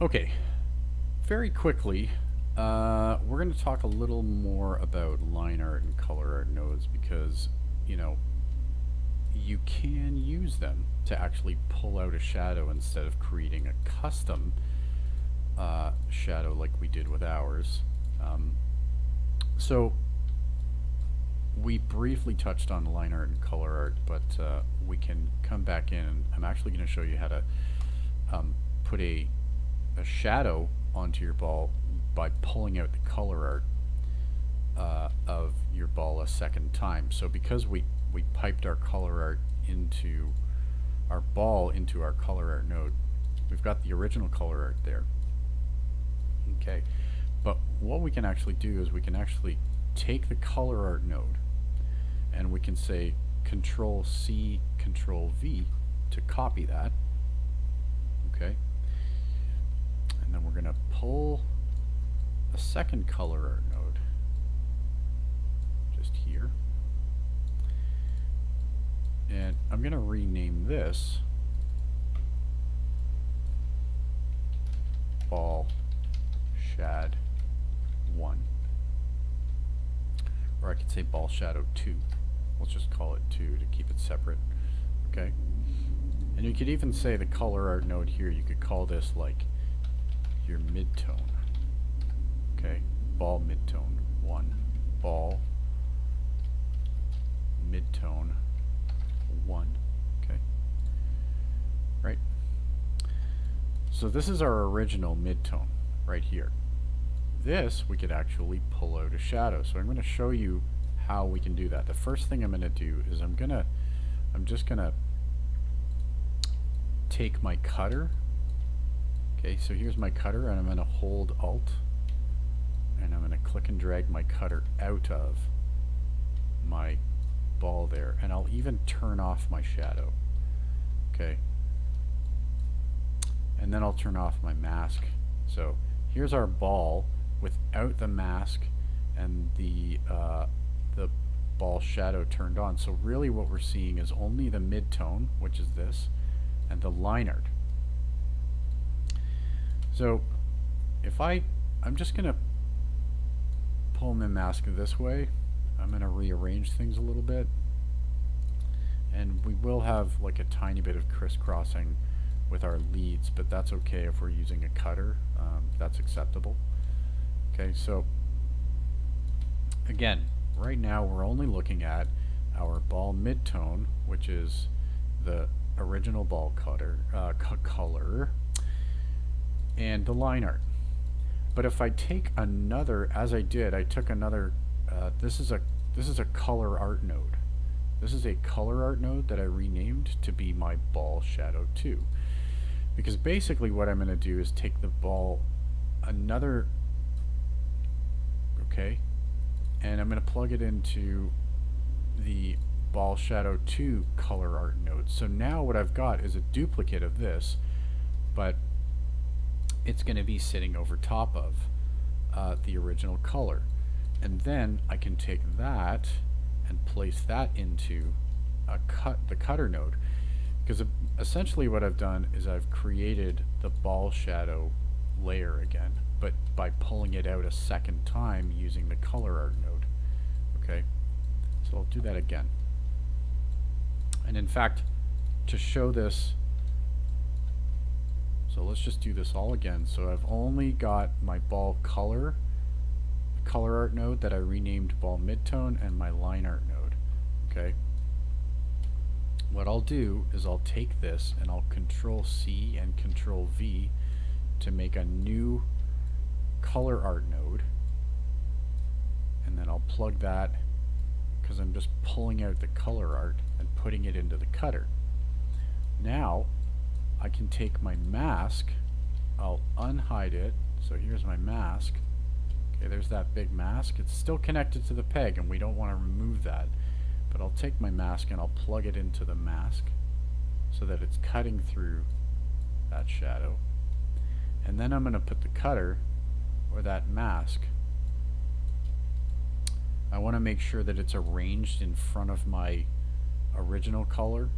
Okay, very quickly, we're going to talk a little more about line art and color art nodes because, you know, you can use them to actually pull out a shadow instead of creating a custom shadow like we did with ours. So we briefly touched on line art and color art, but we can come back in and I'm actually going to show you how to put a shadow onto your ball by pulling out the color art of your ball a second time. So because we piped our color art into our ball into our color art node, we've got the original color art there. Okay, but what we can actually do is we can actually take the color art node and we can say Control C, Control V to copy that. Okay, and then we're going to pull a second color art node just here, and I'm going to rename this Ball Shad 1, or I could say Ball Shadow 2. Let's just call it 2 to keep it separate. Okay, and you could even say the color art node here, you could call this like your midtone. Okay, ball midtone 1, ball midtone 1. Okay, right, so this is our original midtone right here. This we could actually pull out a shadow, so I'm going to show you how we can do that. The first thing I'm going to do is I'm just going to take my cutter. Okay, so here's my cutter, and I'm going to hold Alt, and I'm going to click and drag my cutter out of my ball there, and I'll even turn off my shadow. Okay, and then I'll turn off my mask. So here's our ball without the mask and the ball shadow turned on. So really what we're seeing is only the midtone, which is this, and the line art. So if I'm just going to pull my mask this way, I'm going to rearrange things a little bit, and we will have like a tiny bit of crisscrossing with our leads, but that's okay if we're using a cutter. That's acceptable. Okay, so again, right now we're only looking at our ball midtone, which is the original ball color, and the line art. But if I take another, as I did, I took another. This is a color art node. This is a color art node that I renamed to be my ball shadow 2. Because basically what I'm going to do is take the ball another, okay, and I'm going to plug it into the ball shadow 2 color art node. So now what I've got is a duplicate of this, but it's going to be sitting over top of the original color. And then I can take that and place that into the cutter node. Because essentially what I've done is I've created the ball shadow layer again, but by pulling it out a second time using the color art node. Okay, so I'll do that again. And in fact, to show this, so let's just do this all again. So I've only got my ball color art node that I renamed ball midtone, and my line art node. Okay, what I'll do is I'll take this and I'll Control C and Control V to make a new color art node, and then I'll plug that, because I'm just pulling out the color art and putting it into the cutter. Now I can take my mask, I'll unhide it, so here's my mask. Okay, there's that big mask. It's still connected to the peg and we don't want to remove that, but I'll take my mask and I'll plug it into the mask so that it's cutting through that shadow. And then I'm going to put the cutter, or that mask, I want to make sure that it's arranged in front of my original color.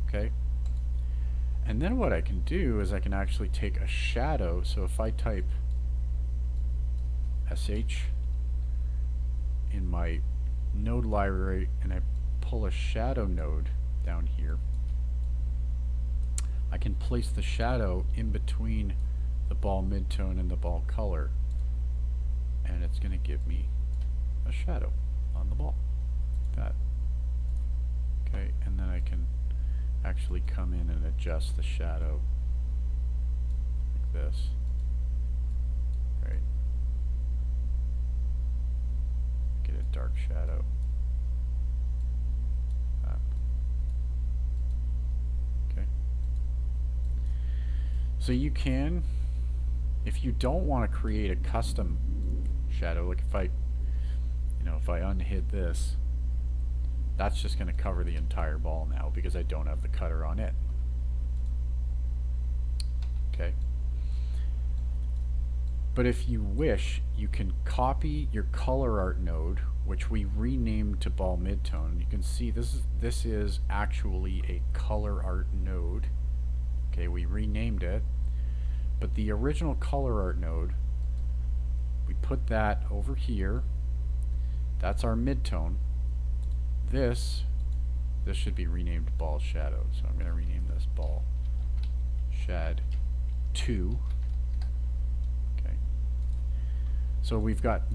Okay, And then what I can do is I can actually take a shadow. So if I type sh in my node library and I pull a shadow node down here, I can place the shadow in between the ball midtone and the ball color, and it's going to give me a shadow on the ball. That. Okay, and then I can actually come in and adjust the shadow like this. Right. Get a dark shadow. That. Okay. So you can, if you don't want to create a custom shadow, like if I unhid this, that's just going to cover the entire ball now because I don't have the cutter on it. Okay. But if you wish, you can copy your ColorArt node, which we renamed to ball midtone. You can see this is actually a ColorArt node. Okay, we renamed it. But the original ColorArt node, we put that over here. That's our midtone. This should be renamed ball shadow. So I'm going to rename this ball shad 2. Okay. So we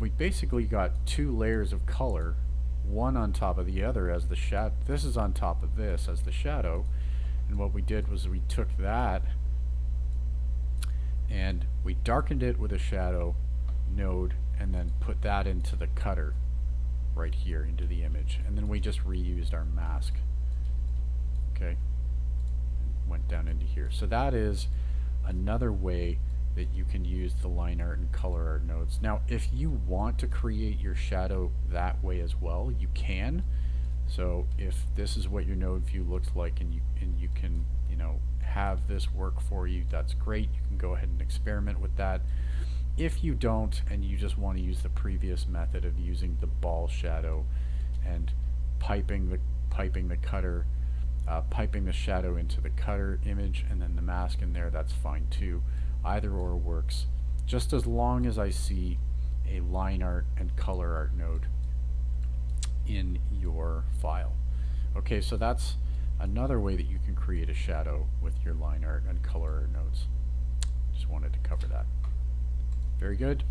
basically got two layers of color, one on top of the other as the shadow. This is on top of this as the shadow. And what we did was we took that and we darkened it with a shadow node and then put that into the cutter right here into the image, and then we just reused our mask. Okay, and went down into here. So that is another way that you can use the line art and color art nodes. Now if you want to create your shadow that way as well, you can. So if this is what your node view looks like and you can have this work for you, that's great. You can go ahead and experiment with that. If you don't, and you just want to use the previous method of using the ball shadow and piping the cutter, piping the shadow into the cutter image and then the mask in there, that's fine too. Either or works, just as long as I see a line art and color art node in your file. Okay, so that's another way that you can create a shadow with your line art and color art nodes. Just wanted to cover that. Very good.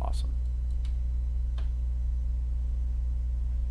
Awesome.